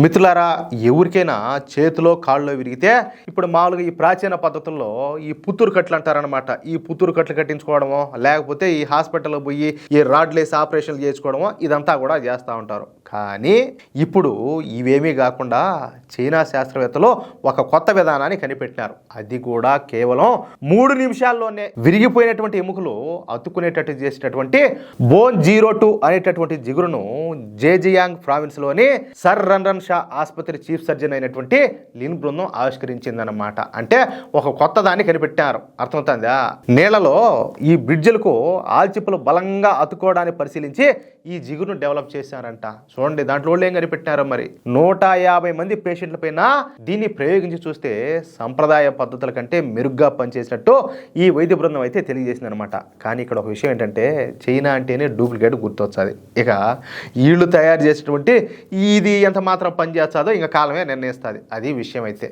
మిత్రులారా, ఎవరికైనా చేతిలో కాళ్ళలో విరిగితే ఇప్పుడు మామూలుగా ఈ ప్రాచీన పద్ధతుల్లో ఈ పుత్తూరు కట్లు అంటారనమాట. ఈ పుత్తూరు కట్లు కట్టించుకోవడమో లేకపోతే ఈ హాస్పిటల్లో పోయి ఈ రాడ్లేసి ఆపరేషన్లు చేసుకోవడమో ఇదంతా కూడా చేస్తూ ఉంటారు. కానీ ఇప్పుడు ఇవేమీ కాకుండా చైనా శాస్త్రవేత్తలు ఒక కొత్త విధానాన్ని కనిపెట్టినారు. అది కూడా కేవలం 3 నిమిషాల్లోనే విరిగిపోయినటువంటి ఎముకలు అతుక్కునేటట్టు చేసేటటువంటి బోన్ 02 అనేటటువంటి జిగురును జేజియాంగ్ ప్రావిన్స్ లోని సర్ రన్ షా ఆసుపత్రి చీఫ్ సర్జన్ అయినటువంటి లిన్ బృందం ఆవిష్కరించిందనమాట. అంటే ఒక కొత్త దాన్ని కనిపెట్టారు. అర్థమవుతుందా? నీళ్లలో ఈ బ్రిడ్జిలకు ఆల్చిప్పలు బలంగా అతుక్కోవడాన్ని పరిశీలించి ఈ జిగురును డెవలప్ చేశారంట. చూడండి, దాంట్లో ఏం కనిపెట్టారో మరి. 150 మంది పేషెంట్ల పైన దీన్ని ప్రయోగించి చూస్తే సంప్రదాయ పద్ధతుల కంటే మెరుగ్గా పనిచేసినట్టు ఈ వైద్య బృందం అయితే తెలియజేసింది అనమాట. కానీ ఇక్కడ ఒక విషయం ఏంటంటే, చైనా అంటేనే డూప్లికేట్ గుర్తొచ్చాది. ఇక వీళ్ళు తయారు చేసేటువంటి ఇది ఎంత మాత్రం పనిచేస్తుందో ఇంకా కాలమే నిర్ణయిస్తుంది. అది విషయం అయితే.